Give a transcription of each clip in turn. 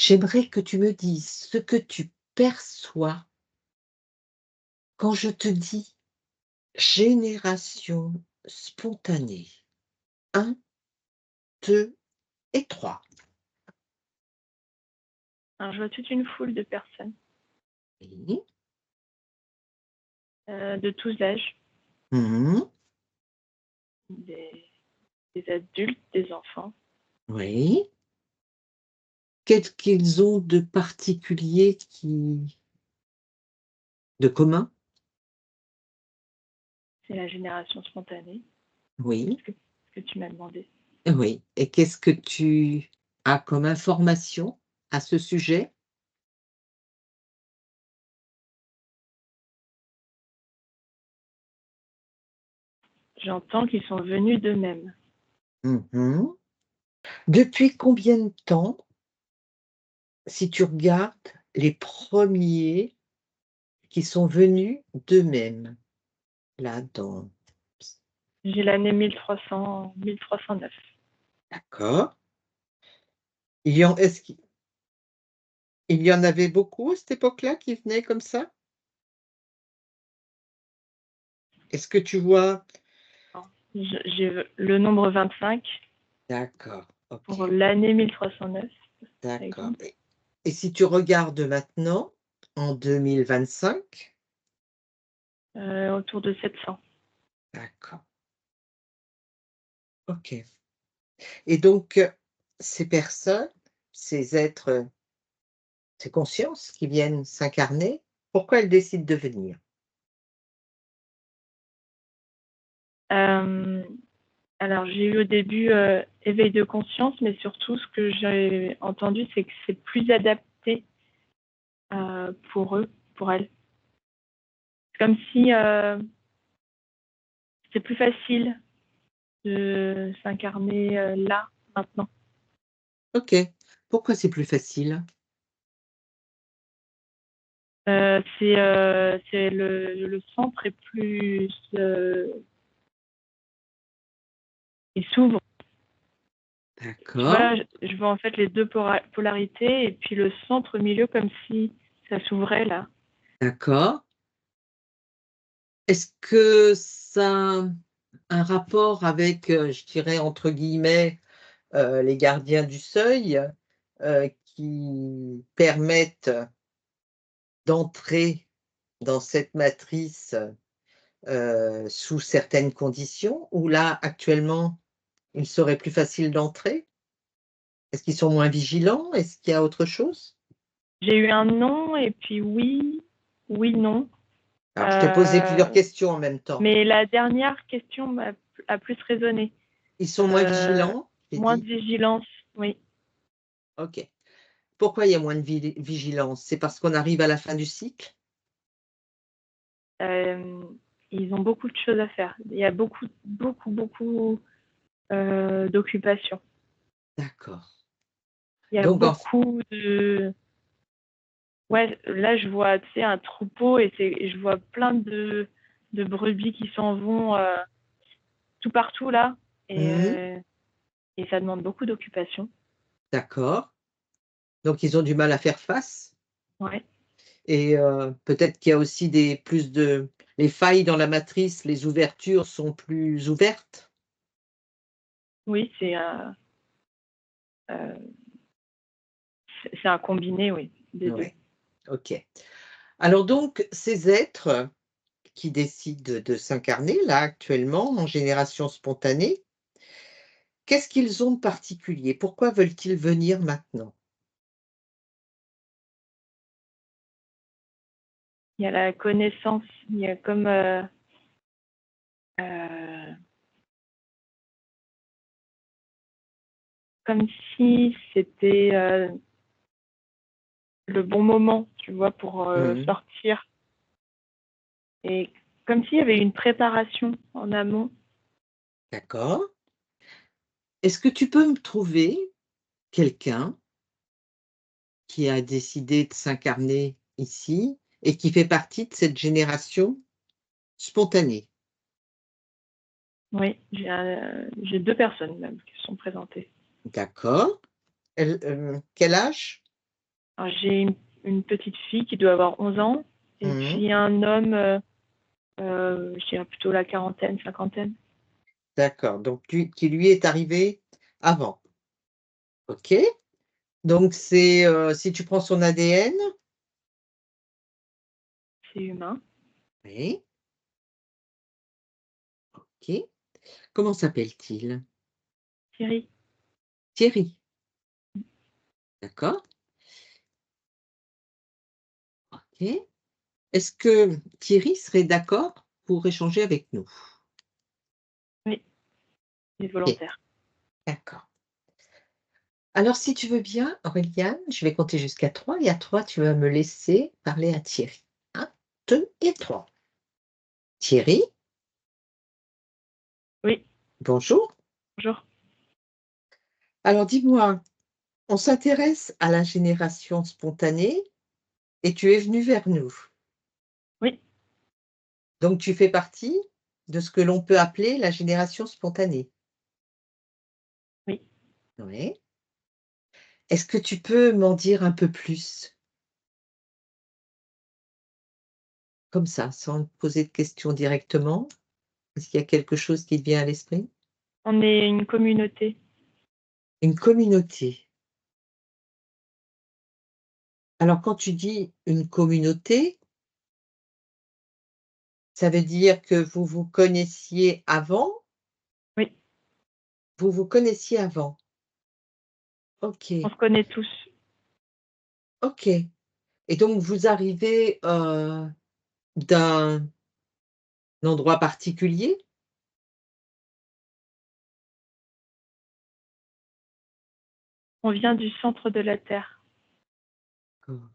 J'aimerais que tu me dises ce que tu perçois quand je te dis génération spontanée. 1, 2 et 3. Alors, je vois toute une foule de personnes, Oui. de tous âges, Mmh. des, des adultes, des enfants. Oui. Qu'est-ce qu'ils ont de particulier de commun? C'est la génération spontanée, Oui, ce que tu m'as demandé. oui. Et qu'est-ce que tu as comme information à ce sujet? J'entends qu'ils sont venus d'eux-mêmes. Mmh. Depuis combien de temps, si tu regardes les premiers qui sont venus d'eux-mêmes, là dans J'ai l'année 1309. d'accord. Est-ce qu'il y en avait beaucoup à cette époque-là qui venaient comme ça? Est-ce que tu vois? J'ai le nombre 25 D'accord, pour OK, l'année 1309, par d'accord. exemple, Et si tu regardes maintenant, en 2025? autour de 700. D'accord, OK. Et donc, ces personnes, ces êtres, ces consciences qui viennent s'incarner, pourquoi elles décident de venir? Euh, alors, j'ai eu au début éveil de conscience, mais surtout, ce que j'ai entendu, c'est que c'est plus adapté pour eux, pour elles. C'est comme si c'était plus facile de s'incarner là, maintenant. OK. Pourquoi c'est plus facile? C'est le centre est plus... il s'ouvre. Tu D'accord, vois, je vois en fait les deux polarités et puis le centre au milieu comme si ça s'ouvrait là. d'accord. Est-ce que ça a un rapport avec, je dirais entre guillemets, les gardiens du seuil, qui permettent d'entrer dans cette matrice, sous certaines conditions, où là, actuellement, il serait plus facile d'entrer? Est-ce qu'ils sont moins vigilants? Est-ce qu'il y a autre chose? J'ai eu un non et puis oui, oui, non. Alors, je t'ai posé plusieurs Euh, questions en même temps. mais la dernière question a plus résonné. Ils sont moins Euh, vigilants, j'ai Moins de dit? vigilance, oui. OK. Pourquoi il y a moins de vigilance? C'est parce qu'on arrive à la fin du cycle? Euh, Ils ont beaucoup de choses à faire. Il y a beaucoup, beaucoup, beaucoup d'occupations. D'accord. Il y a Donc en f beaucoup de... Ouais, là, je vois, tu sais, un troupeau et je vois plein de brebis qui s'en vont tout partout, là. Et, mmh, euh, et ça demande beaucoup d'occupation. d'accord. Donc ils ont du mal à faire face Ouais. et peut-être qu'il y a aussi les failles dans la matrice, les ouvertures sont plus ouvertes? Oui, euh, c'est un combiné, oui, des deux. Ouais, OK. Alors donc ces êtres qui décident de s'incarner là actuellement en génération spontanée, qu'est-ce qu'ils ont de particulier? Pourquoi veulent-ils venir maintenant? Il y a la connaissance, il y a comme... euh, comme si c'était le bon moment, tu vois, pour Mmh. sortir. Et comme s'il y avait une préparation en amont. D'accord. Est-ce que tu peux me trouver quelqu'un qui a décidé de s'incarner ici et qui fait partie de cette génération spontanée? Oui, j'ai deux personnes même qui sont présentées. D'accord. Quel âge? Alors, j'ai une petite fille qui doit avoir 11 ans et Mmh. puis un homme, je dirais plutôt la quarantaine, cinquantaine. D'accord, donc qui lui est arrivé avant. OK. Donc c'est, si tu prends son ADN, C'est humain. oui, OK. Comment s'appelle-t-il? Thierry, Thierry, d'accord, OK. Est-ce que Thierry serait d'accord pour échanger avec nous? oui, il est OK, volontaire. d'accord. Alors si tu veux bien, Auréliane, je vais compter jusqu'à 3 et à 3, tu vas me laisser parler à Thierry. 1, 2 et 3. Thierry, Oui, bonjour. bonjour. Alors dis-moi, on s'intéresse à la génération spontanée et tu es venu vers nous. Oui, Donc tu fais partie de ce que l'on peut appeler la génération spontanée. oui. Oui. Est-ce que tu peux m'en dire un peu plus? Comme ça, sans te poser de questions directement? Est-ce qu'il y a quelque chose qui te vient à l'esprit? On est une communauté. Une communauté. Alors quand tu dis une communauté, ça veut dire que vous vous connaissiez avant? Oui, Vous vous connaissiez avant? on OK, se connaît tous. OK, et donc vous arrivez, d'un endroit particulier? On vient du centre de la Terre. D'accord.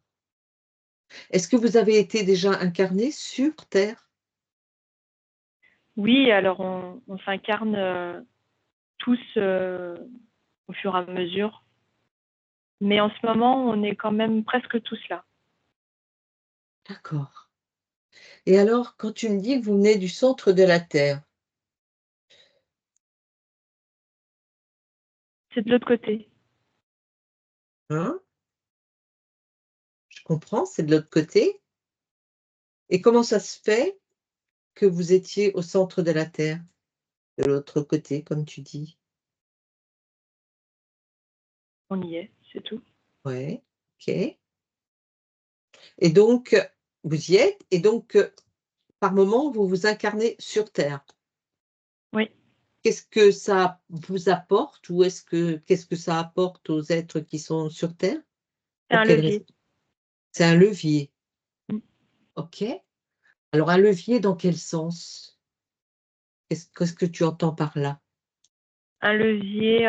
Est-ce que vous avez été déjà incarné sur terre? Oui, alors on s'incarne tous au fur et à mesure. Mais en ce moment, on est quand même presque tous là. D'accord, et alors quand tu me dis que vous venez du centre de la terre, C'est de l'autre côté. hein? Je comprends, c'est de l'autre côté, et comment ça se fait que vous étiez au centre de la terre? De l'autre côté, comme tu dis? On y est, c'est tout. Ouais, OK, et donc vous y êtes, et donc par moment, vous vous incarnez sur terre. Oui, Qu'est-ce que ça vous apporte, ou qu'est-ce que ça apporte aux êtres qui sont sur terre? c'est Pour un quelle raison? levier. C'est un levier, Mm. OK. Alors un levier dans quel sens? Qu'est-ce que tu entends par là? Un levier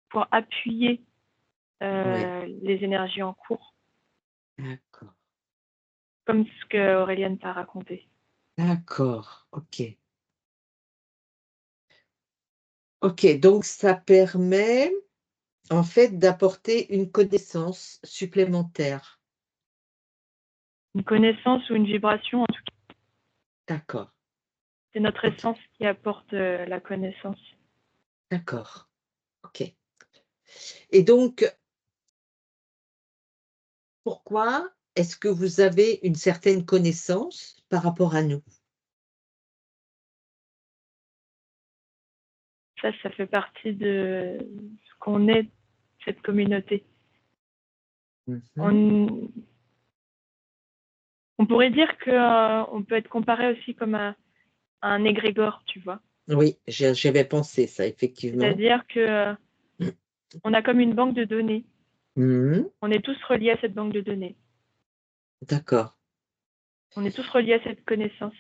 pour appuyer Oui, les énergies en cours, d'accord, comme ce que Auréliane t'a raconté. d'accord, OK. OK, donc ça permet, en fait, d'apporter une connaissance supplémentaire. Une connaissance ou une vibration, en tout cas, D'accord, c'est notre OK, essence qui apporte la connaissance. d'accord, OK, et donc pourquoi est-ce que vous avez une certaine connaissance par rapport à nous? Ça fait partie de ce qu'on est, cette communauté. Mmh. On, on pourrait dire que on peut être comparé aussi comme à un égrégore, tu vois. Oui, j'avais pensé ça, effectivement. C'est-à-dire que on a comme une banque de données. Mmh. On est tous reliés à cette banque de données. D'accord, On est tous reliés à cette connaissance.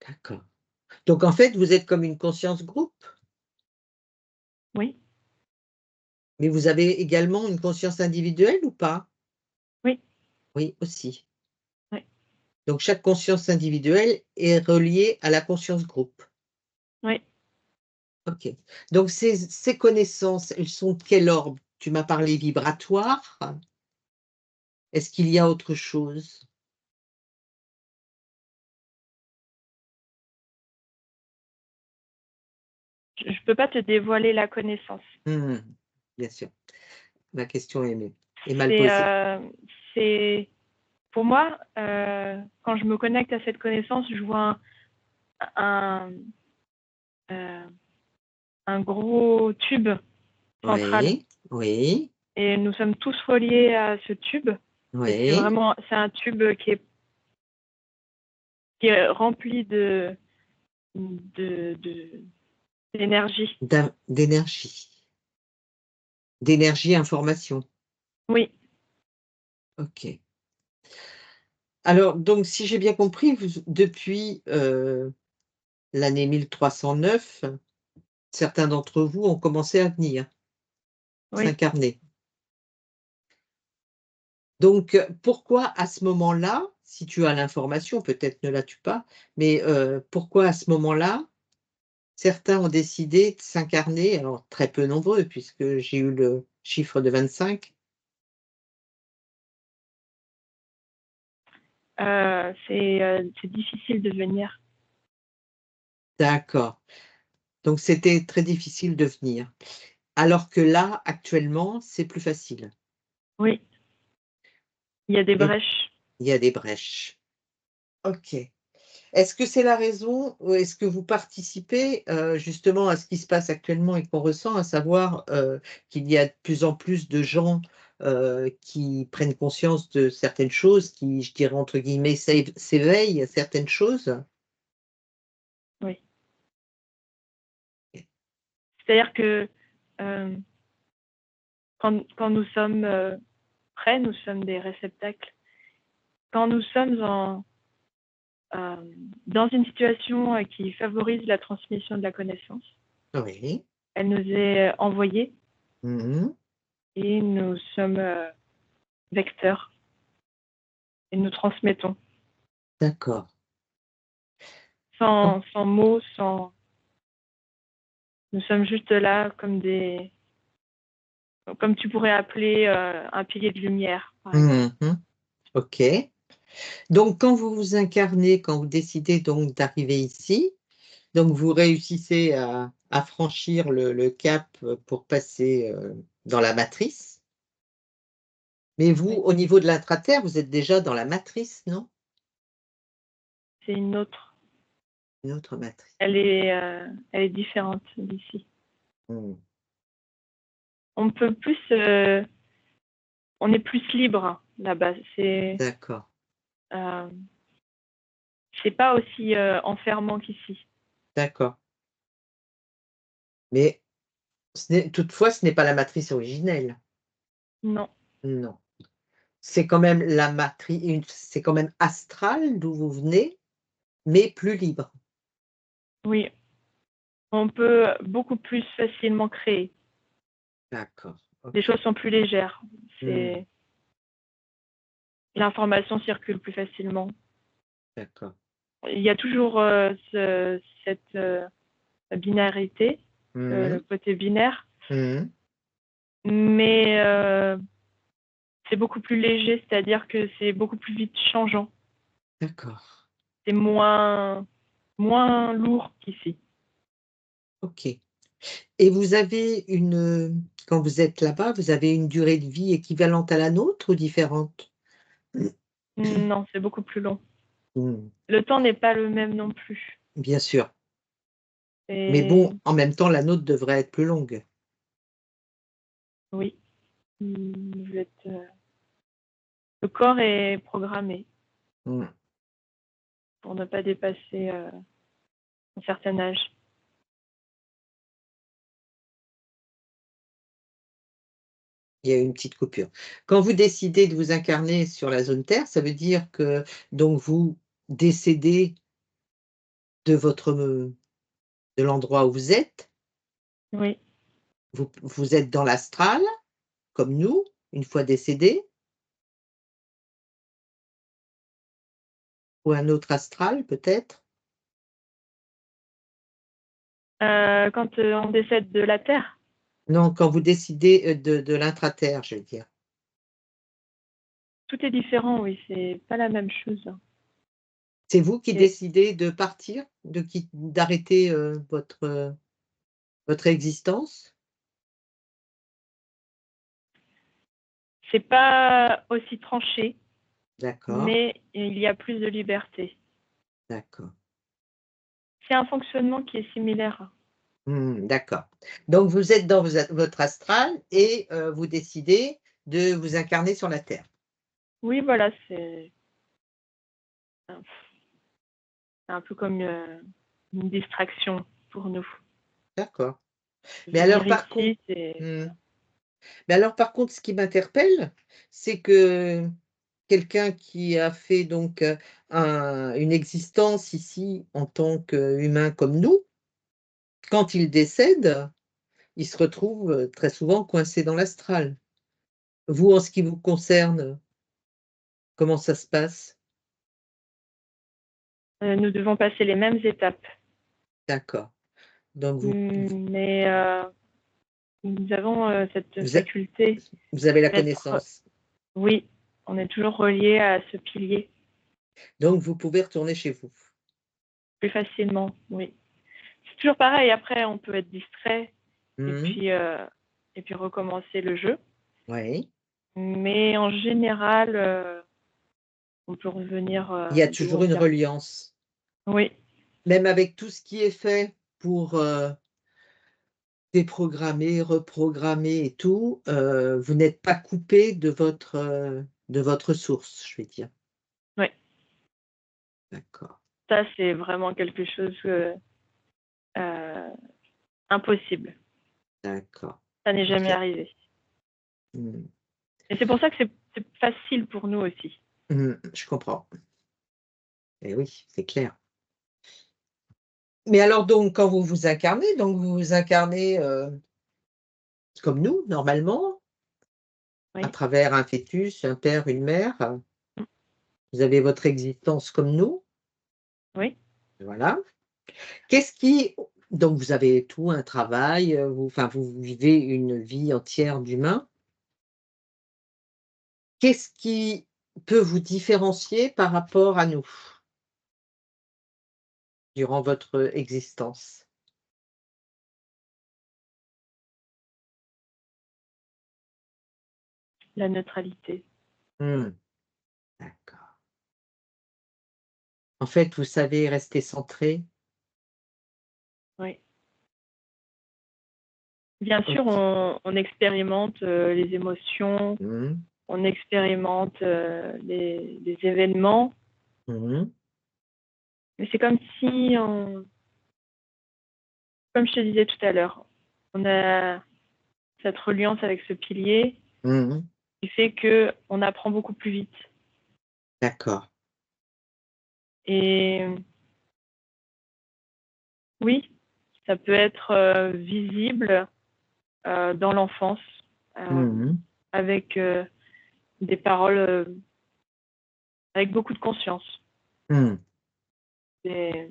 d'accord. Donc en fait, vous êtes comme une conscience groupe, Oui, mais vous avez également une conscience individuelle ou pas? oui, Oui, aussi. oui, Donc chaque conscience individuelle est reliée à la conscience groupe. oui. OK. Donc ces connaissances, elles sont de quel ordre? Tu m'as parlé vibratoire. Est-ce qu'il y a autre chose? Je peux pas te dévoiler la connaissance. Mmh. Bien sûr, la question est aimée. est mal C'est posée. c'est pour moi, quand je me connecte à cette connaissance, je vois un, euh, un gros tube central. Oui, oui, Et nous sommes tous reliés à ce tube. Et oui. c'est un tube qui est rempli de, de- d'énergie. D'énergie. D'énergie, information. Oui, OK. Alors, donc, si j'ai bien compris, depuis l'année 1309, certains d'entre vous ont commencé à venir oui. s'incarner. Donc, pourquoi à ce moment-là, si tu as l'information, peut-être ne l'as-tu pas, mais pourquoi à ce moment-là, certains ont décidé de s'incarner, alors très peu nombreux puisque j'ai eu le chiffre de 25. C'est difficile de venir. D'accord, donc c'était très difficile de venir. Alors que là, actuellement, c'est plus facile. Oui, il y a des Et brèches. il y a des brèches. OK. Est-ce que c'est la raison ou est-ce que vous participez, justement à ce qui se passe actuellement et qu'on ressent, à savoir, qu'il y a de plus en plus de gens, qui prennent conscience de certaines choses, qui, je dirais entre guillemets, «s'éveillent» à certaines choses? Oui. C'est-à-dire que euh, quand nous sommes prêts, nous sommes des réceptacles. Quand nous sommes dans une situation qui favorise la transmission de la connaissance, Oui. elle nous est envoyée Mmh. et nous sommes vecteurs et nous transmettons D'accord. Oh. sans mots, nous sommes juste là comme tu pourrais appeler un pilier de lumière, par exemple. Mmh. OK. Donc quand vous vous incarnez, quand vous décidez donc d'arriver ici, donc vous réussissez à franchir le cap, pour passer, dans la matrice. Mais vous, Oui. au niveau de l'intraterre, vous êtes déjà dans la matrice, non? C'est une autre. Une autre matrice. Elle est différente d'ici. Mmh. On peut plus, on est plus libre là-bas. D'accord, Euh, c'est pas aussi enfermant qu'ici. d'accord. Mais toutefois, ce n'est pas la matrice originelle. Non. Non. C'est quand même la matrice, c'est quand même astral d'où vous venez, mais plus libre. Oui. On peut beaucoup plus facilement créer. D'accord, Les OK. choses sont plus légères. Mmh. C'est L'information circule plus facilement. D'accord. Il y a toujours cette binarité, Mmh le mh. côté binaire, Mmh. mais c'est beaucoup plus léger, c'est-à-dire que c'est beaucoup plus vite changeant. D'accord, C'est moins lourd qu'ici. OK. Et vous avez quand vous êtes là-bas, vous avez une durée de vie équivalente à la nôtre ou différente? Non, c'est beaucoup plus long. Mmh. Le temps n'est pas le même non plus. Bien sûr. Mais Et bon, en même temps, la nôtre devrait être plus longue. oui, le corps est programmé Mmh. pour ne pas dépasser un certain âge. Il y a eu une petite coupure. Quand vous décidez de vous incarner sur la zone Terre, ça veut dire que donc vous décédez de de l'endroit où vous êtes, Oui. vous êtes dans l'astral, comme nous, une fois décédés, ou un autre astral peut-être? Quand on décède de la Terre, Non, quand vous décidez, de l'intraterre, je veux dire. tout est différent, oui, c'est pas la même chose. C'est vous qui Et décidez de partir, d'arrêter, votre existence? C'est pas aussi tranché, D'accord, mais il y a plus de liberté. d'accord. C'est un fonctionnement qui est similaire. D'accord. Donc vous êtes dans votre astral et vous décidez de vous incarner sur la terre. Oui, voilà, c'est un un peu comme, une distraction pour nous. D'accord. Mais Venir alors par contre ici, c'est mmh, mais alors par contre ce qui m'interpelle, c'est que quelqu'un qui a fait donc, une existence ici en tant qu'humain comme nous, quand il décède, il se retrouve, très souvent coincé dans l'astral. Vous, en ce qui vous concerne, comment ça se passe? nous devons passer les mêmes étapes. D'accord. Donc vous Mais nous avons, cette vous a faculté vous avez la d'être connaissance. oui, on est toujours reliés à ce pilier Donc vous pouvez retourner chez vous. plus facilement, oui. C'est toujours pareil, après on peut être distrait et Mmh. puis recommencer le jeu. Oui. Mais en général, on peut revenir, Il y a d'où toujours on une vient. reliance. Oui, Même avec tout ce qui est fait pour, déprogrammer, reprogrammer et tout, vous n'êtes pas coupé de votre source, je vais dire. oui, D'accord, ça c'est vraiment quelque chose, heu, impossible. d'accord. Ça n'est jamais OK. arrivé Mmh. et c'est pour ça que c'est facile pour nous aussi. Je comprends. Et oui, c'est clair. Mais alors donc quand vous vous incarnez, donc vous vous incarnez, comme nous, normalement, à Oui. travers un fœtus, un père, une mère. Mmh. Vous avez votre existence comme nous, Oui. voilà. Qu'est-ce qui donc vous avez tout un travail, vous vivez une vie entière d'humain. Qu'est-ce qui peut vous différencier par rapport à nous, durant votre existence? La neutralité. Mmh, d'accord. En fait, vous savez rester centré? Oui. Bien sûr, OK. on expérimente, les émotions, Mmh. on expérimente, les événements, Mmh. mais c'est comme si on comme je te disais tout à l'heure, on a cette reliance avec ce pilier Mmh. qui fait qu'on apprend beaucoup plus vite D'accord. et oui, ça peut être, visible, dans l'enfance, Mmh mh. avec, des paroles, avec beaucoup de conscience. Mmh. Des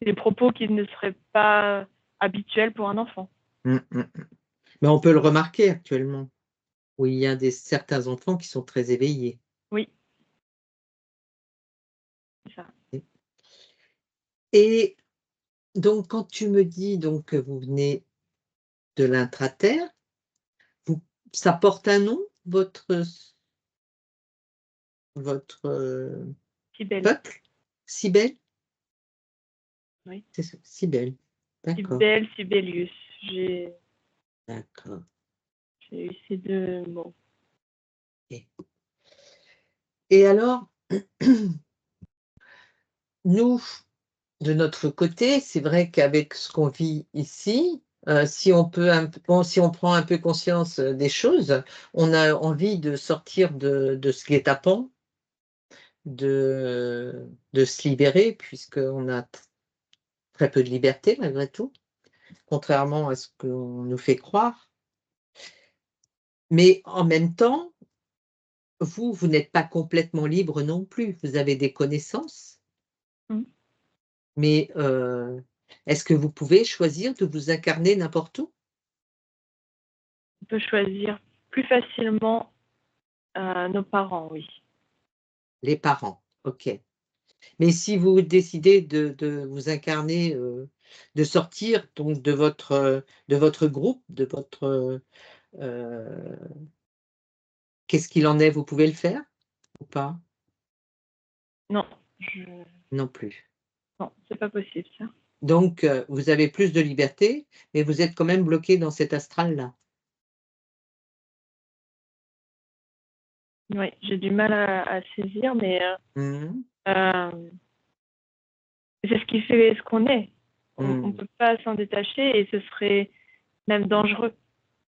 des propos qui ne seraient pas habituels pour un enfant. Mmh, mmh. Mais on peut le remarquer actuellement, où il y a certains enfants qui sont très éveillés. Oui, c'est ça. Et donc quand tu me dis donc que vous venez de l'intra-terre, vous ça porte un nom, votre, Cybèle, peuple? Cybèle? oui. C'est ça? Cybèle. D'accord, Cybèle, Sibelius. J'ai d'accord, j'ai eu ces 2 mots. et alors, nous, de notre côté, c'est vrai qu'avec ce qu'on vit ici, si on peut un p bon, si on prend un peu conscience, des choses, on a envie de sortir de ce guet-apens, de se libérer puisqu'on a très peu de liberté malgré tout, contrairement à ce qu'on nous fait croire. Mais en même temps, vous n'êtes pas complètement libre non plus. Vous avez des connaissances, Mmh. mais est-ce que vous pouvez choisir de vous incarner n'importe où? On peut choisir plus facilement, nos parents, oui. Les parents, OK. Mais si vous décidez de vous incarner, de sortir donc de votre groupe, de votre, Qu'est-ce qu'il en est? Vous pouvez le faire ou pas? Non, Non plus. non, c'est pas possible ça. Donc vous avez plus de liberté, mais vous êtes quand même bloqué dans cet astral-là? Oui, j'ai du mal à saisir, mais Mmh. c'est ce qui fait ce qu'on est. On ne Mmh. peut pas s'en détacher et ce serait même dangereux.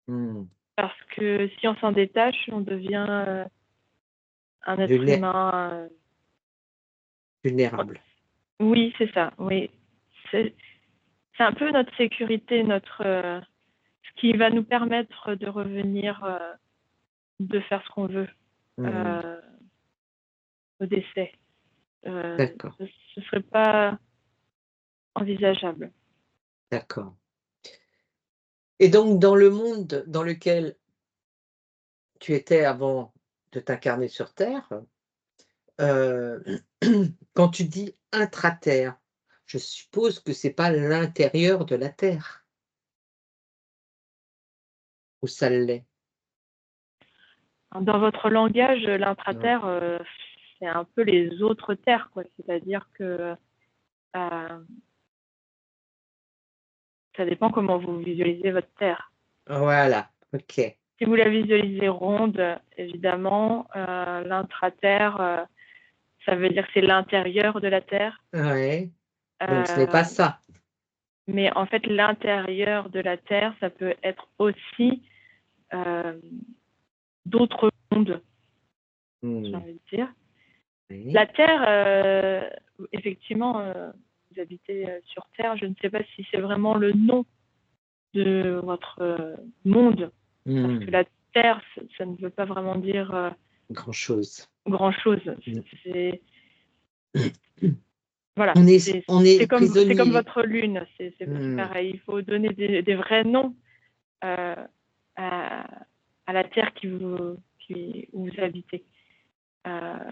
Mmh. Parce que si on s'en détache, on devient un être Vulné humain. vulnérable. Oui, c'est ça. Oui, c'est un peu notre sécurité, ce qui va nous permettre de revenir, de faire ce qu'on veut Mmh. euh, au décès. D'accord, Ce serait pas envisageable. d'accord. Et donc dans le monde dans lequel tu étais avant de t'incarner sur terre, heu, quand tu dis intraterre, je suppose que c'est pas l'intérieur de la terre? Ou ça l'est? Dans votre langage, Non. l'intraterre, c'est un peu les autres terres, quoi. C'est-à-dire que ça dépend comment vous visualisez votre terre. Voilà, OK. Si vous la visualisez ronde, évidemment, l'intraterre, ça veut dire que c'est l'intérieur de la Terre. Ouais, donc ce n'est pas Euh, ça. mais en fait, l'intérieur de la Terre, ça peut être aussi euh, d'autres mondes, j'ai Mmh. envie de dire. La Oui. Terre, effectivement, vous habitez sur Terre. Je ne sais pas si c'est vraiment le nom de votre monde, parce que Mmh. la Terre, ça ne veut pas vraiment dire Grand-chose. grand-chose. Mmh. C'est voilà, On est c'est comme prisonnier. votre lune, c'est Mmh. pareil. Il faut donner des vrais noms euh, à, à la terre où vous habitez. Euh,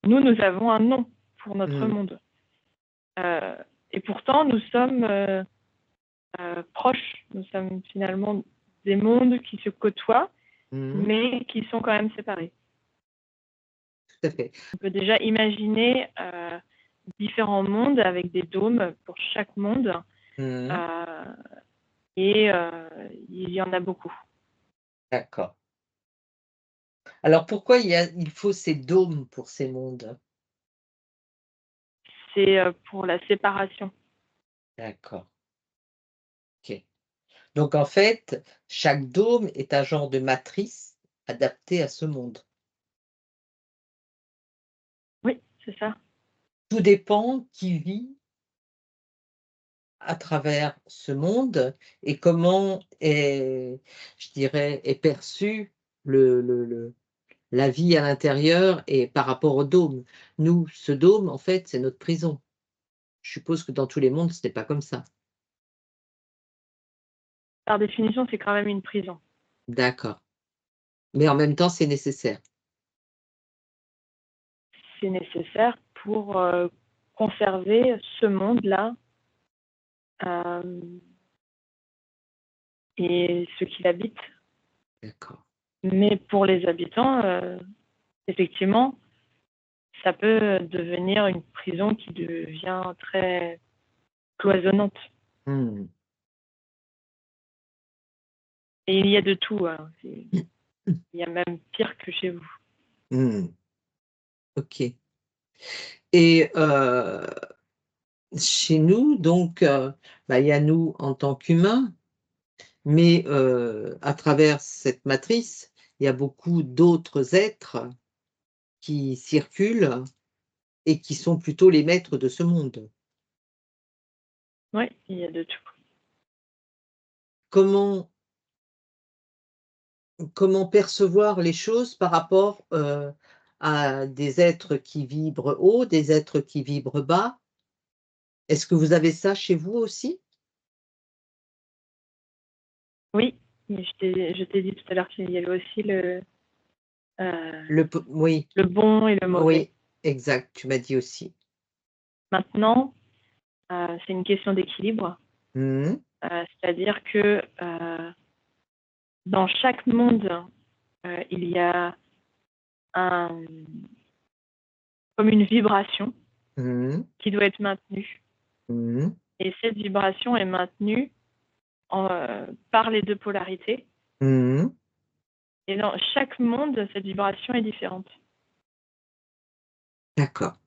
nous avons un nom pour notre Mmh. monde. Euh, et pourtant, nous sommes proches. Nous sommes finalement des mondes qui se côtoient, Mmh. mais qui sont quand même séparés. Tout à fait. On peut déjà imaginer différents mondes avec des dômes pour chaque monde. Mmh. Euh, et il y en a beaucoup. D'accord. Alors pourquoi il faut ces dômes pour ces mondes? C'est pour la séparation. D'accord, OK. Donc en fait, chaque dôme est un genre de matrice adaptée à ce monde. Oui, c'est ça. Tout dépend qui vit à travers ce monde et comment est, je dirais, est perçue le la vie à l'intérieur et par rapport au dôme. Nous, ce dôme, en fait, c'est notre prison. Je suppose que dans tous les mondes, ce n'est pas comme ça. Par définition, c'est quand même une prison. D'accord. Mais en même temps, c'est nécessaire. C'est nécessaire pour conserver ce monde-là et ceux qui l'habitent. D'accord. Mais pour les habitants, effectivement, ça peut devenir une prison qui devient très cloisonnante. Mmh. Et il y a de tout. Hein. Mmh. Il y a même pire que chez vous. Mmh. OK. Et chez nous, donc bah, il y a nous en tant qu'humains, mais à travers cette matrice, il y a beaucoup d'autres êtres qui circulent et qui sont plutôt les maîtres de ce monde. Oui, il y a de tout. Comment comment percevoir les choses par rapport, à des êtres qui vibrent haut, des êtres qui vibrent bas? Est-ce que vous avez ça chez vous aussi? Oui, mais je t'ai dit tout à l'heure qu'il y avait aussi euh, Oui, le bon et le mauvais. oui, exact, tu m'as dit aussi. Maintenant, c'est une question d'équilibre. Mmh mh. C'est-à-dire que dans chaque monde, il y a comme une vibration Mmh. qui doit être maintenue. Mmh. Et cette vibration est maintenue par les deux polarités. Mmh. Et dans chaque monde, cette vibration est différente. D'accord.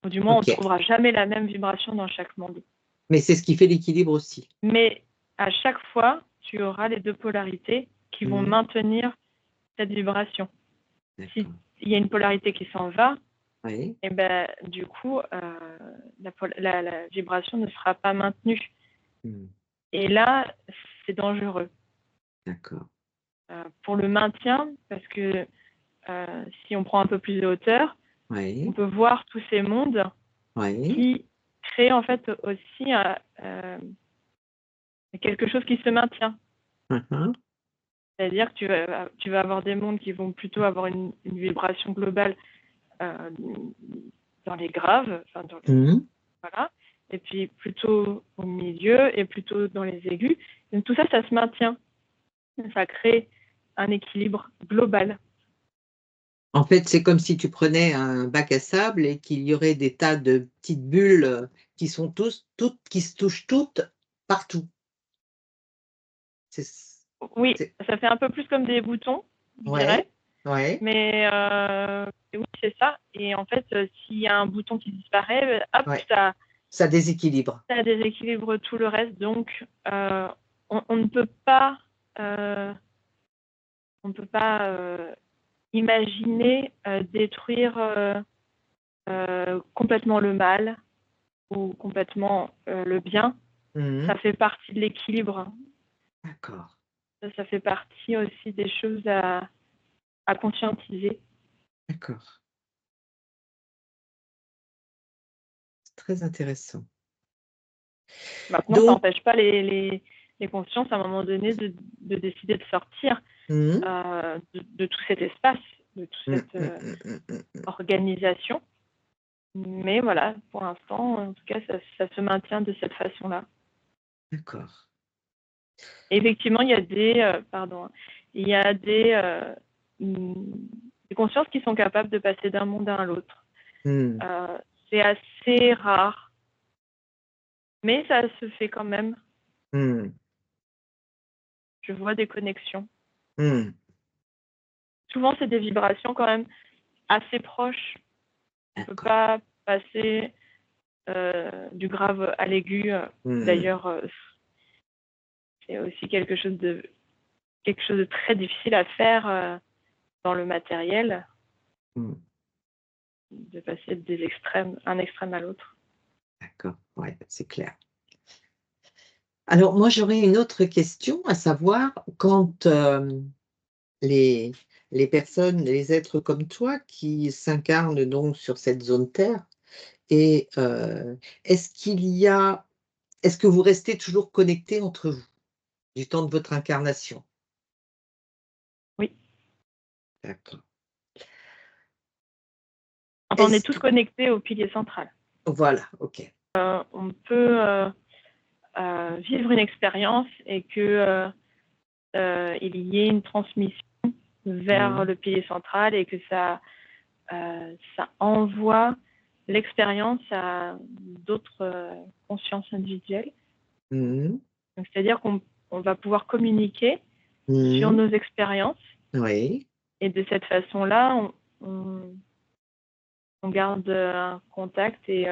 Ou du moins, on ne OK. trouvera jamais la même vibration dans chaque monde. Mais c'est ce qui fait l'équilibre aussi. Mais à chaque fois, tu auras les deux polarités qui vont Mmh. maintenir cette vibration. Si D'accord. il y a une polarité qui s'en va, Oui. et ben, du coup, la vibration ne sera pas maintenue. Mmh. Et là, c'est dangereux D'accord. pour le maintien, parce que si on prend un peu plus de hauteur, on Oui. peut voir tous ces mondes Oui. qui créent en fait aussi quelque chose qui se maintient. Mmh mh. C'est-à-dire que tu vas avoir des mondes qui vont plutôt avoir une vibration globale euh, dans les graves, enfin Mmh. voilà, et puis plutôt au milieu et plutôt dans les aigus. Donc tout ça, ça se maintient. Ça crée un équilibre global. En fait, c'est comme si tu prenais un bac à sable et qu'il y aurait des tas de petites bulles, qui sont toutes qui se touchent toutes partout. C'est c Oui, c'est ça fait un peu plus comme des boutons, je ouais, dirais. ouais, Mais oui, c'est ça. Et en fait, s'il y a un bouton qui disparaît, hop, ouais, ça, ça déséquilibre. ça déséquilibre tout le reste. Donc, on ne peut pas, euh, on ne peut pas imaginer détruire complètement le mal ou complètement le bien. Mmh mh. Ça fait partie de l'équilibre. D'accord, Ça fait partie aussi des choses à conscientiser. d'accord. C'est très intéressant. Maintenant, ça Donc n'empêche pas les consciences, à un moment donné, de décider de sortir mmh mh. de tout cet espace, de toute Mmh, cette mmh, mmh, mmh, mmh, mmh. organisation. Mais voilà, pour l'instant, en tout cas, ça se maintient de cette façon-là. D'accord. Et effectivement, il y a pardon, il y a des consciences qui sont capables de passer d'un monde à l'autre. Mmh. C'est assez rare, mais ça se fait quand même. Mmh. Je vois des connexions. Mmh. Souvent, c'est des vibrations quand même assez proches. On ne peut D'accord. pas passer du grave à l'aigu. Mmh. D'ailleurs, c'est aussi quelque chose de très difficile à faire dans le matériel, Mmh. de passer des extrêmes, un extrême à l'autre. D'accord, ouais, c'est clair. Alors moi, j'aurais une autre question, à savoir quand, les les personnes, les êtres comme toi qui s'incarnent donc sur cette zone Terre et est-ce qu'il y a est-ce que vous restez toujours connectés entre vous, du temps de votre incarnation? Oui. D'accord. Enfin, on est Est-ce tous que connectés au pilier central. voilà, OK. On peut vivre une expérience et que il y ait une transmission vers Mmh. le pilier central et que ça envoie l'expérience à d'autres consciences individuelles. Mmh. Donc, c'est-à-dire qu'on va pouvoir communiquer sur Mmh. nos expériences Oui. et de cette façon-là, on garde un contact et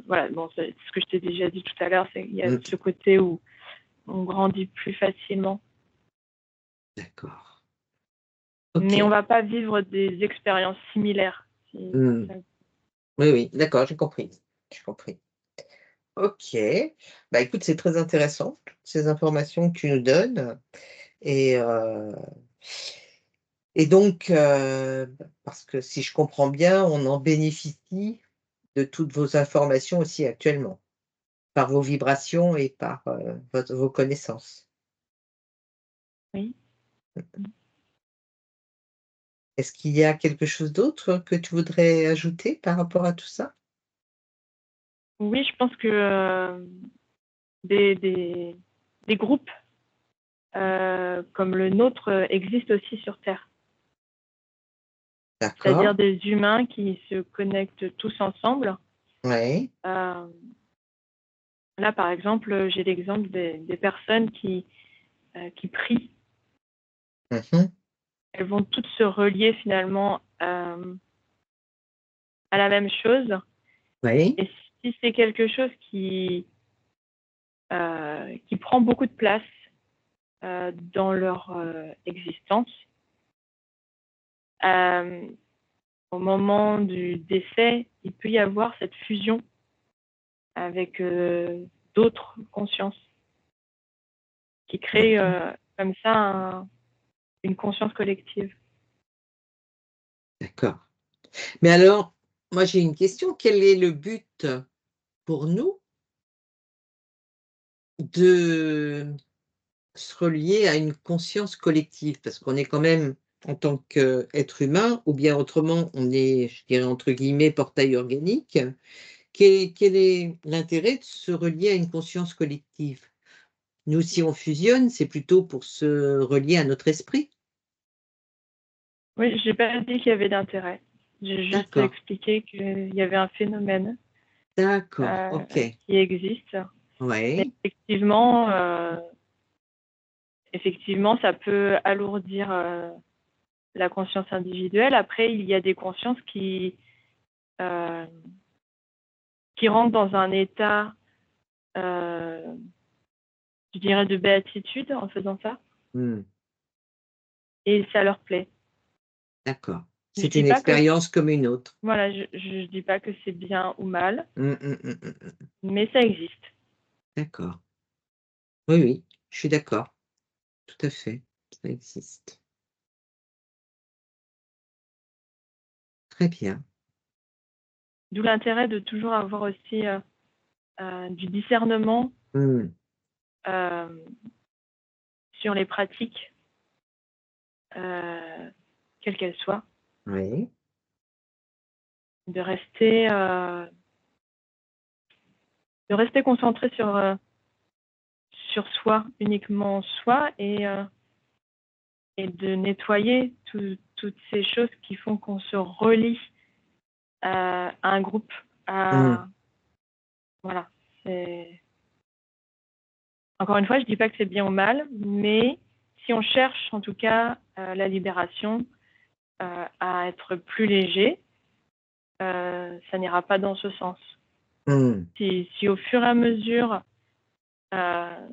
voilà. Bon, c'est ce que je t'ai déjà dit tout à l'heure, c'est qu'il y a Mmh. ce côté où on grandit plus facilement. D'accord. Mais on OK. ne va pas vivre des expériences similaires. Mmh. Oui, oui, d'accord, j'ai compris. J'ai compris. OK. Bah, écoute, c'est très intéressant, toutes ces informations que tu nous donnes et heu et donc parce que si je comprends bien, on en bénéficie de toutes vos informations aussi actuellement, par vos vibrations et par, vos connaissances. Oui. Est-ce qu'il y a quelque chose d'autre que tu voudrais ajouter par rapport à tout ça? Oui, je pense que des, des, des groupes comme le nôtre existe aussi sur Terre. D'accord. C'est-à-dire des humains qui se connectent tous ensemble. Oui. Là, par exemple, j'ai l'exemple des personnes qui prient. Mhm. Elles vont toutes se relier finalement à la même chose. Oui. Et si c'est quelque chose qui prend beaucoup de place dans leur existence, au moment du décès, il peut y avoir cette fusion avec d'autres consciences qui crée comme ça une conscience collective. D'accord. Mais alors, moi j'ai une question. Quel est le but pour nous de se relier à une conscience collective? Parce qu'on est quand même, en tant qu'être humain, ou bien autrement, on est, je dirais entre guillemets, portail organique. Quel est l'intérêt de se relier à une conscience collective? Nous, si on fusionne, c'est plutôt pour se relier à notre esprit. Oui, j'ai pas dit qu'il y avait d'intérêt. J'ai juste D'accord, expliqué qu'il y avait un phénomène d'accord, ok. qui existe. Mais Ouais. effectivement, ça peut alourdir la conscience individuelle. Après, il y a des consciences euh, qui rentrent dans un état, je dirais, de béatitude en faisant ça, Hmm, et ça leur plaît. d'accord. Je C'est dis une pas que expérience comme une autre. voilà, je dis pas que c'est bien ou mal, Hmm, hmm, hmm, hmm, hmm. mais ça existe. D'accord. Oui, oui, je suis d'accord. Tout à fait. Ça existe. Très bien. D'où l'intérêt de toujours avoir aussi du discernement Hmm, euh, sur les pratiques, euh, quelles qu'elles soient, oui. de rester concentré sur soi, uniquement soi, et de nettoyer toutes ces choses qui font qu'on se relie à un groupe. Hmm, Voilà. Encore une fois, je ne dis pas que c'est bien ou mal, mais si on cherche en tout cas la libération, à être plus léger, ça n'ira pas dans ce sens. hmm, Si au fur et à mesure, euh,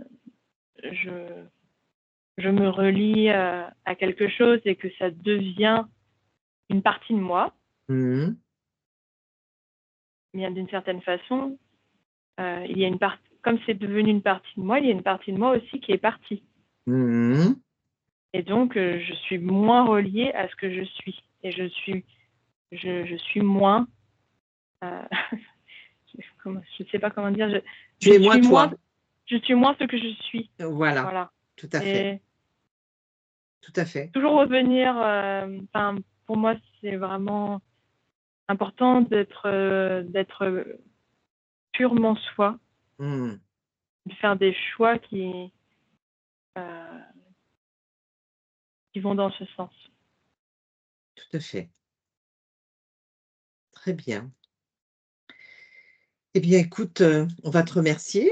je me relie à quelque chose et que ça devient une partie de moi, hmm, bien d'une certaine façon, il y a une partie, comme c'est devenu une partie de moi, il y a une partie de moi aussi qui est partie. hmm. Et donc, je suis moins reliée à ce que je suis. Et je suis moins, euh, je ne sais pas comment dire, Tu es moins toi. je suis moins ce que je suis. Voilà. Voilà. Tout à fait. Et Tout à fait. toujours revenir, pour moi, c'est vraiment important d'être purement soi, Hmm, de faire des choix euh, qui vont dans ce sens. tout à fait. Très bien. Eh bien, écoute, on va te remercier.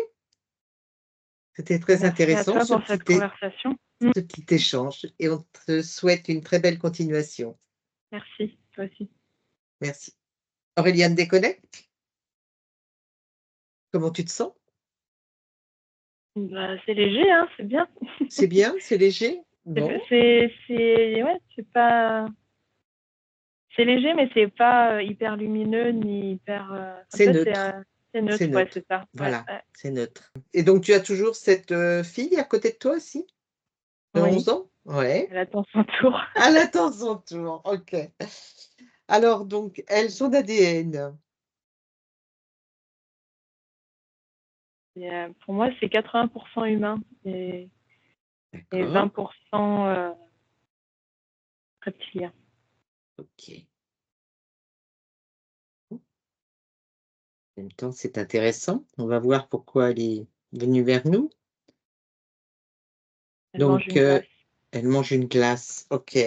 C'était très Merci à intéressant toi pour cette conversation. ce petit échange et on te souhaite une très belle continuation. Merci, toi aussi. Merci. Auréliane déconnecte, comment tu te sens? Bah, c'est léger, hein, c'est bien. C'est bien? C'est léger? Bon, Ouais, c'est pas. C'est léger, mais c'est pas hyper lumineux ni hyper. Comme c'est ça, neutre. c'est C'est neutre, ouais, neutre. c'est ça. Ouais, Voilà, ouais. c'est neutre. Et donc tu as toujours cette, fille à côté de toi aussi? De Oui, 11 ans? Ouais. elle attend son tour. Elle attend son tour, OK. Alors donc elle, son ADN, Pour moi, c'est 80% humain et d'accord, 20% reptilien. OK. En même temps, c'est intéressant. On va voir pourquoi elle est venue vers nous. Elle mange Donc, une glace. elle mange une glace. OK.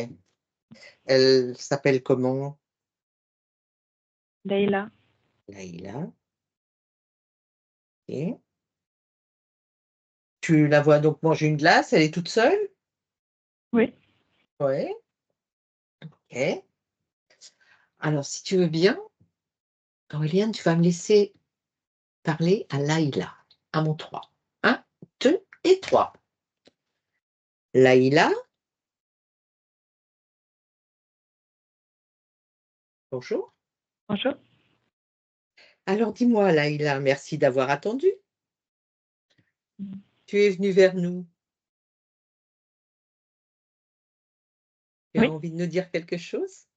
Elle s'appelle comment? Leïla. Laïla. OK. Tu la vois donc manger une glace, elle est toute seule? Oui, Ouais. OK. Alors si tu veux bien, Aurélien, tu vas me laisser parler à Laïla, à mon 3. 1, 2 et 3. Laïla, bonjour. bonjour. Alors dis-moi Laïla, merci d'avoir attendu. Mmh. Tu es venue vers nous. Tu as Oui, envie de nous dire quelque chose?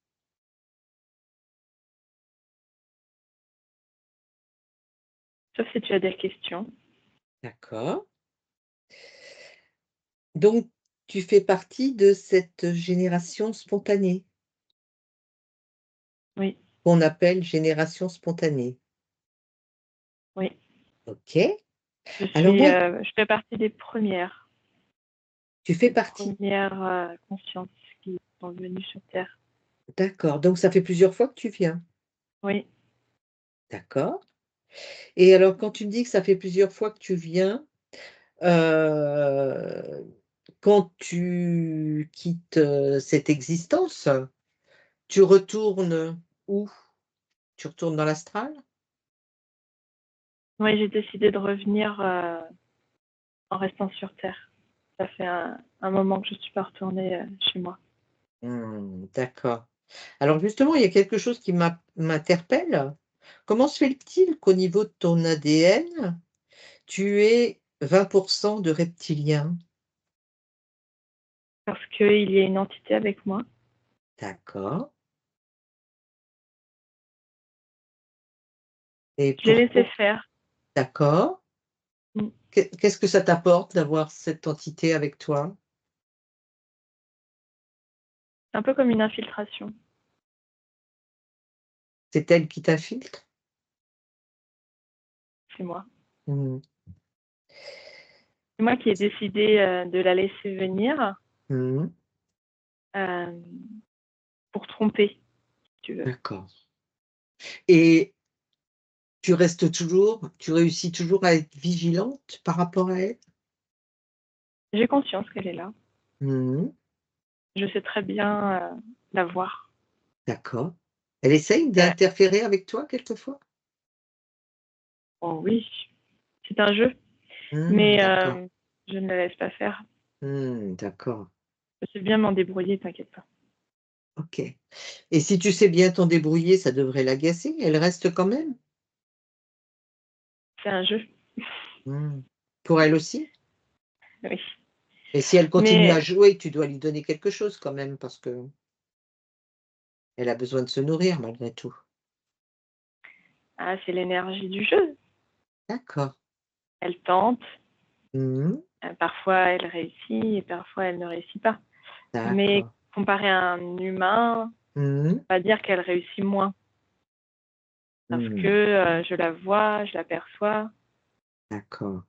sauf si tu as des questions. D'accord. Donc tu fais partie de cette génération spontanée, Oui, qu'on appelle génération spontanée. oui. OK. Alors moi, Je fais partie des premières tu fais partie. consciences qui sont venues sur terre. D'accord, donc ça fait plusieurs fois que tu viens? Oui, D'accord. Et alors quand tu me dis que ça fait plusieurs fois que tu viens, heu, quand tu quittes, cette existence, tu retournes où? Tu retournes dans l'astral? oui, j'ai décidé de revenir, en restant sur terre. Ça fait un moment que je suis pas retournée, chez moi. Mmh, d'accord. Alors justement, il y a quelque chose qui m'interpelle. Comment se fait-il qu'au niveau de ton ADN, tu aies 20 de reptiliens? Parce qu'il y a une entité avec moi. D'accord. Et Je l'ai laissé pourquoi? faire. D'accord. Mmh. Qu'est-ce que ça t'apporte d'avoir cette entité avec toi? C'est un peu comme une infiltration. C'est elle qui t'infiltre? C'est moi. Mmh. C'est moi qui ai décidé, de la laisser venir, Mmh. hem, pour tromper, si tu veux. D'accord. Et tu réussis toujours à être vigilante par rapport à elle? J'ai conscience qu'elle est là. Mmh. Je sais très bien, la voir. D'accord. Elle essaye Heu, d'interférer avec toi quelquefois? oh oui, c'est un jeu, Mmh, mais d'accord. je ne la laisse pas faire. Mmh, d'accord. Je sais bien m'en débrouiller, t'inquiète pas. OK. Et si tu sais bien t'en débrouiller, ça devrait l'agacer? Elle reste quand même? C'est un jeu. Mmh. Pour elle aussi? Oui, Et si elle continue à mais jouer, tu dois lui donner quelque chose quand même parce qu'elle a besoin de se nourrir malgré tout. ah, c'est l'énergie du jeu. D'accord. Elle tente, Mmh. parfois elle réussit et parfois elle ne réussit pas. Mais D'accord. comparé à un humain, Mmh. on va dire qu'elle réussit moins parce que, Mmh. je la vois, je l'aperçois. D'accord.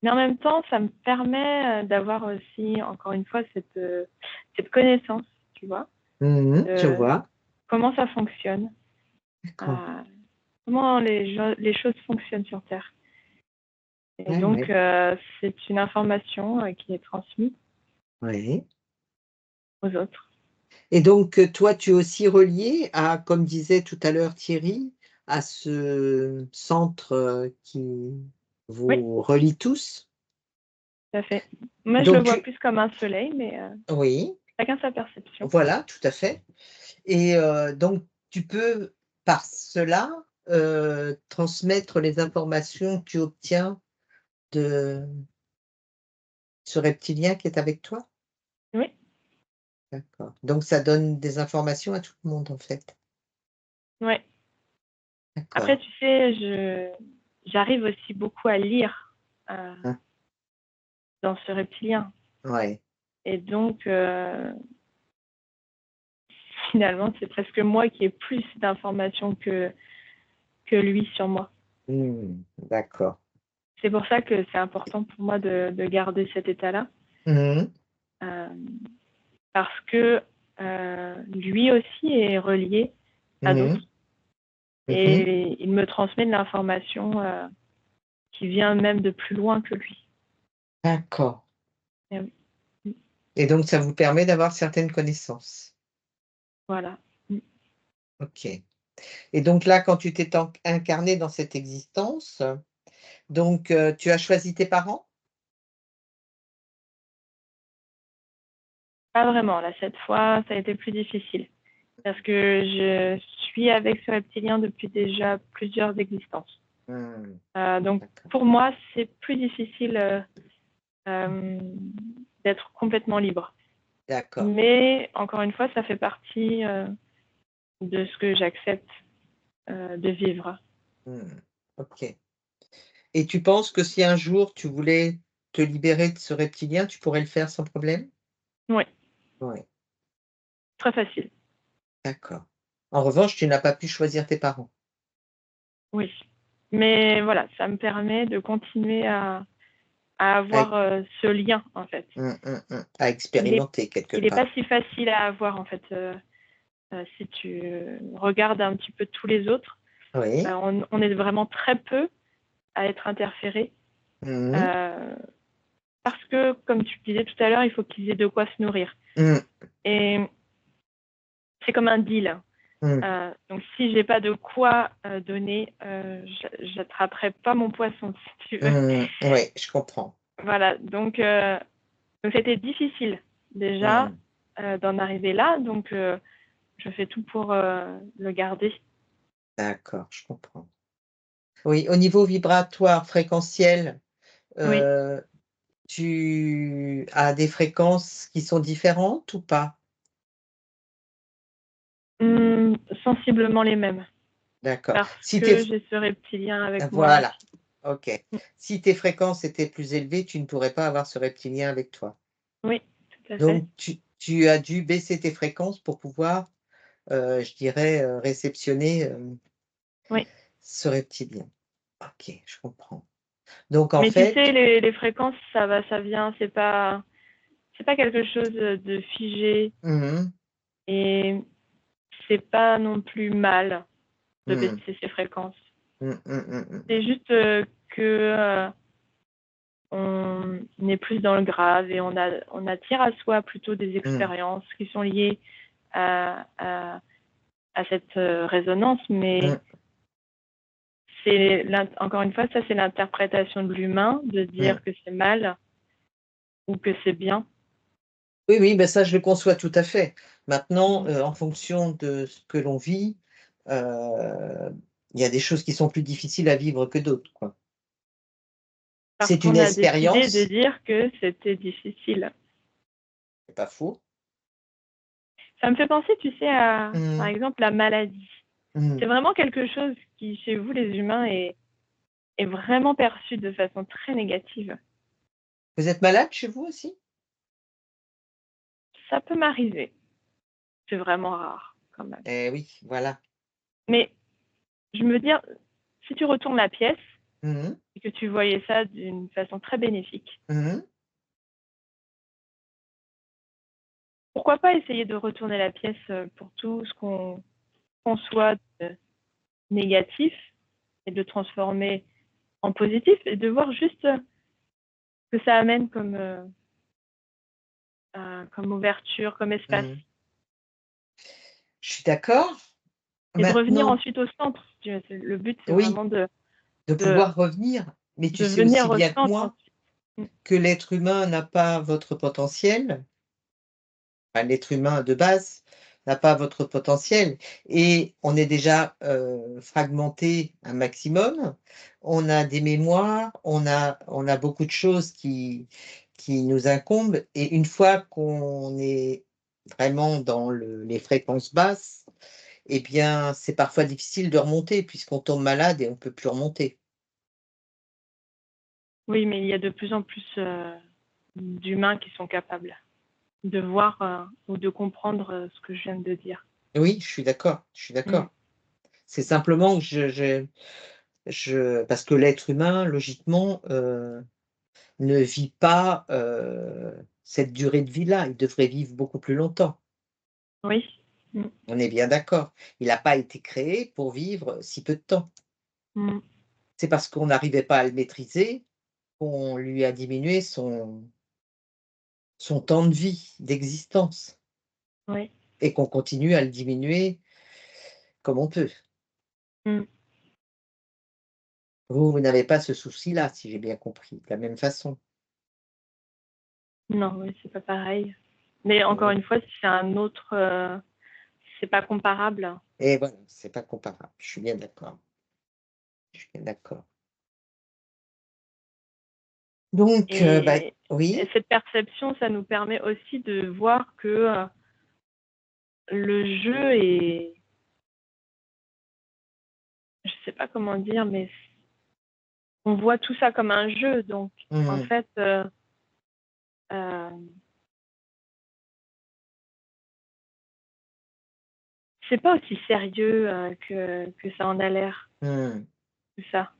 Mais en même temps, ça me permet, d'avoir aussi, encore une fois, cette connaissance, tu vois? Mmh. Je De vois. comment ça fonctionne, D'accord. heu, comment les choses fonctionnent sur terre. Et Ouais, donc, ouais. c'est une information, qui est transmise Ouais. aux autres. Et donc, toi, tu es aussi relié à, comme disait tout à l'heure Thierry, à ce centre, qui Oui, vous relie tous? tout à fait. Moi, je le Donc vois tu plus comme un soleil, mais, oui, chacun sa perception. voilà, tout à fait. Et donc tu peux, par cela, transmettre les informations que tu obtiens de ce reptilien qui est avec toi? Oui, D'accord. Donc ça donne des informations à tout le monde, en fait? ouais. Après, D'accord. tu sais, j'arrive aussi beaucoup à lire, Hein? dans ce reptilien Ouais. et donc, finalement, c'est presque moi qui ai plus d'informations que lui sur moi. Mmh. D'accord. C'est pour ça que c'est important pour moi de garder cet état-là. Mmh. euh, parce que lui aussi est relié à Mmh. d'autres Mmh. et il me transmet de l'information qui vient même de plus loin que lui. D'accord. Et oui. Et donc ça vous permet d'avoir certaines connaissances? Voilà. Mm. OK. Et donc là, quand tu t'es incarné dans cette existence, donc tu as choisi tes parents? Pas vraiment, là, cette fois, ça a été plus difficile. Parce que je suis avec ce reptilien depuis déjà plusieurs existences. Mmh. Donc, D'accord. pour moi, c'est plus difficile d'être complètement libre. D'accord. Mais, encore une fois, ça fait partie de ce que j'accepte de vivre. Mmh. OK. Et tu penses que si un jour tu voulais te libérer de ce reptilien, tu pourrais le faire sans problème? Oui, Oui, très facile. d'accord. En revanche, tu n'as pas pu choisir tes parents? Oui. Mais voilà, ça me permet de continuer à À avoir ce lien, en fait. à Il est, expérimenter quelque il est pas part? si facile à avoir, en fait. Si tu regardes un petit peu tous les autres, Oui. on est vraiment très peu à être interférés. Mmh. Euh, parce que, comme tu disais tout à l'heure, il faut qu'ils aient de quoi se nourrir. Mmh. Et c'est comme un deal. Mmh. Donc, si j'ai pas de quoi donner, j'attraperai pas mon poisson, si tu veux. Mmh. Ouais, je comprends. Voilà. Donc c'était difficile déjà Mmh. d'en arriver là. Donc, je fais tout pour le garder. D'accord, je comprends. Oui, au niveau vibratoire, fréquentiel, Oui. heu, tu as des fréquences qui sont différentes ou pas? Sensiblement les mêmes. D'accord. Parce Si tes que j'ai ce reptilien avec moi Voilà, aussi. OK. Si tes fréquences étaient plus élevées, tu ne pourrais pas avoir ce reptilien avec toi. Oui, tout à fait. Donc tu as dû baisser tes fréquences pour pouvoir, je dirais, réceptionner, Oui. ce reptilien. OK, je comprends. Donc en Mais tu fait sais, les fréquences, ça va, ça vient, c'est pas quelque chose de figé mmh et c'est pas non plus mal de mh. baisser ses fréquences. Mmh, mmh, mmh, mmh. C'est juste que on est plus dans le grave et on attire à soi plutôt des Mmh, expériences qui sont liées à cette résonance, mais mmh, encore une fois, ça c'est l'interprétation de l'humain de mmh. dire que c'est mal ou que c'est bien. Oui, oui, ben ça, je le conçois tout à fait. Maintenant, Mm. en fonction de ce que l'on vit, il y a des choses qui sont plus difficiles à vivre que d'autres, quoi. Parce C'est une qu'on a décidé de expérience, dire que c'était difficile. c'est pas faux. Ça me fait penser, tu sais, par Mmh, exemple, la maladie. mmh. C'est vraiment quelque chose qui, chez vous, les humains, est vraiment perçu de façon très négative. Vous êtes malade chez vous aussi? Ça peut m'arriver. C'est vraiment rare, quand même. Eh oui, voilà. Mais je me dis, si tu retournes la pièce Mmh mh. et que tu voyais ça d'une façon très bénéfique, Mmh. pourquoi pas essayer de retourner la pièce pour tout ce qu'on conçoit de négatif et de le transformer en positif et de voir juste ce que ça amène comme ouverture, comme espace. Mmh. Je suis d'accord. Et de revenir Maintenant ensuite au centre. Le but, c'est oui, vraiment de de, pouvoir revenir, mais tu de sais venir aussi au bien que centre moi ensuite. Mm. que l'être humain n'a pas votre potentiel. Enfin, l'être humain de base n'a pas votre potentiel et on est déjà, fragmenté un maximum. On a des mémoires, on a beaucoup de choses qui nous incombent et une fois qu'on est vraiment dans les fréquences basses, eh bien, c'est parfois difficile de remonter puisqu'on tombe malade et on ne peut plus remonter. Oui, mais il y a de plus en plus d'humains qui sont capables de voir ou de comprendre ce que je viens de dire. Oui, je suis d'accord, je suis Mm. d'accord. C'est simplement que je parce que l'être humain, logiquement, ne vit pas, cette durée de vie-là. Il devrait vivre beaucoup plus longtemps. Oui. On est bien d'accord. Il n'a pas été créé pour vivre si peu de temps. Mmh. C'est parce qu'on n'arrivait pas à le maîtriser qu'on lui a diminué son temps de vie, d'existence Oui. et qu'on continue à le diminuer comme on peut. Mmh. Vous n'avez pas ce souci-là, si j'ai bien compris, de la même façon? Non, oui, c'est pas pareil. Mais encore Mmh. une fois, c'est un autre, c'est pas comparable. Et voilà, c'est pas comparable. Je suis bien d'accord. Je suis bien d'accord. Donc, bah, Et oui? et cette perception, ça nous permet aussi de voir que, le jeu est, je sais pas comment dire, mais on voit tout ça comme un jeu, donc en Mmh. fait, heu, c'est pas aussi sérieux, que ça en a l'air, Mmh. tout ça.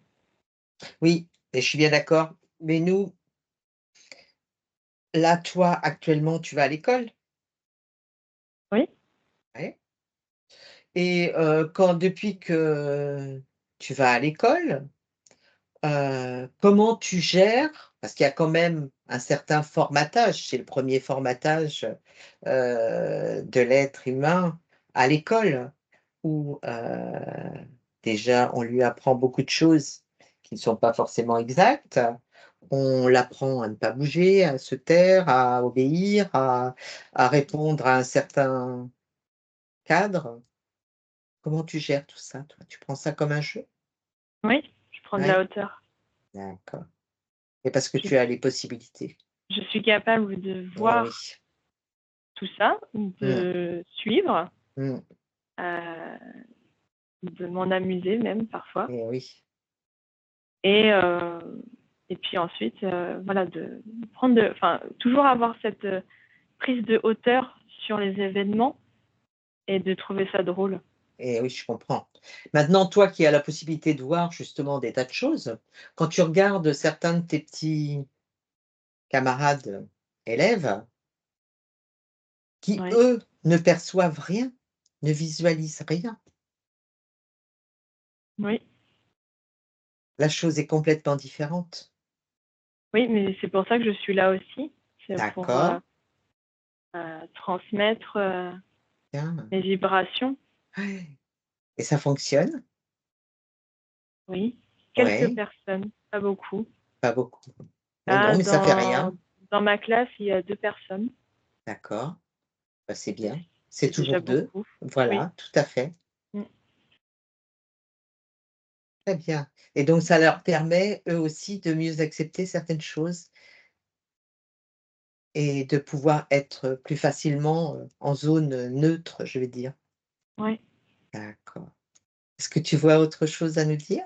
Oui, et je suis bien d'accord. Mais nous, là, toi, actuellement, tu vas à l'école? Oui, Ouais. Et quand depuis que tu vas à l'école, comment tu gères? Parce qu'il y a quand même un certain formatage, c'est le premier formatage, de l'être humain à l'école où, déjà on lui apprend beaucoup de choses qui ne sont pas forcément exactes. On l'apprend à ne pas bouger, à se taire, à obéir, à répondre à un certain cadre. Comment tu gères tout ça, toi? Tu prends ça comme un jeu? oui, je prends de la Ouais? hauteur. D'accord, et parce que Je tu as les possibilités. je suis capable de Eh oui. voir tout ça, Mmh. de suivre, Mmh. heu, de m'en amuser même parfois Eh oui. et et puis ensuite, voilà, de prendre de enfin, toujours avoir cette, prise de hauteur sur les événements et de trouver ça drôle. Eh oui, je comprends. Maintenant, toi qui as la possibilité de voir justement des tas de choses, quand tu regardes certains de tes petits camarades élèves qui, Ouais. eux, ne perçoivent rien, ne visualisent rien, Oui, la chose est complètement différente. oui, mais c'est pour ça que je suis là aussi. C'est pour, D'accord, transmettre, bien. mes vibrations. Ouais, et ça fonctionne? Oui, quelques Oui, personnes, pas beaucoup. pas beaucoup. Mais non, Là, mais ça fait rien. dans ma classe, il y a 2 personnes. D'accord, bah, c'est C'est bien. C'est c'est déjà toujours 2. beaucoup. Oui. Voilà, tout à fait. Mmh. Très bien, et donc ça leur permet, eux aussi, de mieux accepter certaines choses et de pouvoir être plus facilement, en zone, neutre, je vais dire. Ouais. D'accord. Est-ce que tu vois autre chose à nous dire?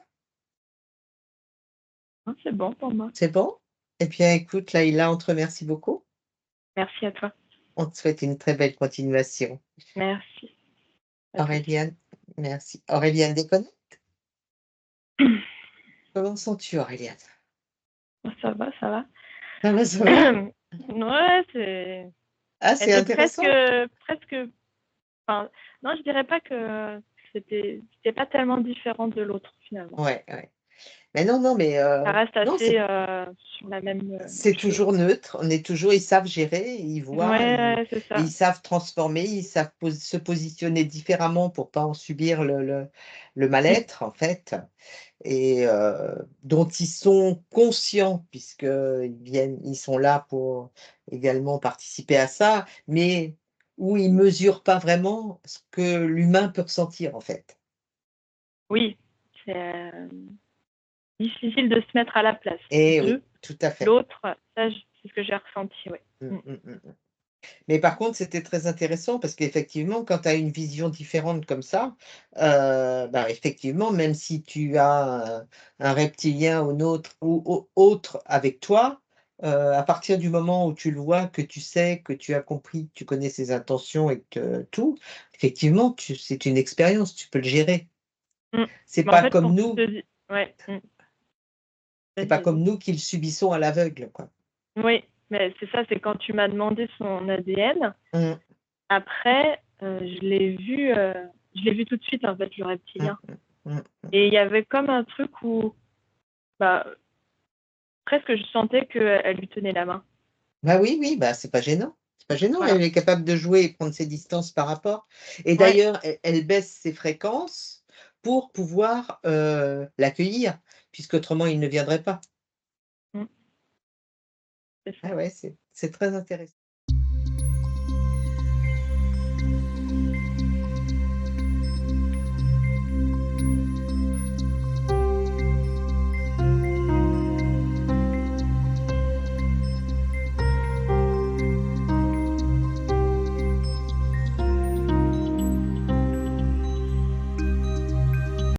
Non, c'est bon pour moi. C'est bon? Eh bien, écoute, Laïla, on te remercie beaucoup. Merci à toi. On te souhaite une très belle continuation. Merci à toi aussi. Auréliane, merci. Auréliane déconne? Comment sens-tu, Auréliane? Ça va, ça va. Ça va, ça va? Ouais, c'est Ah, elle c'est était intéressant. presque enfin, non, je dirais pas que c'était pas tellement différent de l'autre, finalement. Ouais, ouais. Mais non, non, mais Ça reste non, assez, c'est sur la même, c'est chose. toujours neutre. On est toujours ils savent gérer, ils voient, Ouais, c'est ça. ils savent transformer, ils savent se positionner différemment pour pas en subir le Mmh. mal-être, en fait, et dont ils sont conscients ils sont là pour également participer à ça, mais où ils mesurent pas vraiment ce que l'humain peut ressentir, en fait. Oui, c'est, difficile de se mettre à la place Et oui, de tout à fait. l'autre. Ça, c'est ce que j'ai ressenti, ouais. Mmh, Mmh. mmh, mmh, mmh. Mais par contre, c'était très intéressant parce qu'effectivement, quand tu as une vision différente comme ça, bah, effectivement, même si tu as un reptilien ou autre autre avec toi, à partir du moment où tu le vois, que tu sais, que tu as compris, que tu connais ses intentions et que tout, effectivement, c'est une expérience, tu peux le gérer. Mmh. C'est Mais en pas fait, comme pour tout nous, te di ouais, c'est vas-y, pas comme vas-y. nous qui le subissons à l'aveugle, quoi. Oui, Mais c'est ça, c'est quand tu m'as demandé son ADN, Mmh, après, je l'ai vu tout de suite, en fait, le mmh, reptilien. mmh, mmh. Et il y avait comme un truc où, bah, presque je sentais qu'elle lui tenait la main. Bah, oui, oui, bah, c'est pas gênant. C'est pas gênant, Voilà. elle est capable de jouer et prendre ses distances par rapport et Ouais. d'ailleurs, elle baisse ses fréquences pour pouvoir, l'accueillir, puisqu'autrement il ne viendrait pas. Mmh. C'est ça. Ah ouais, c'est très intéressant.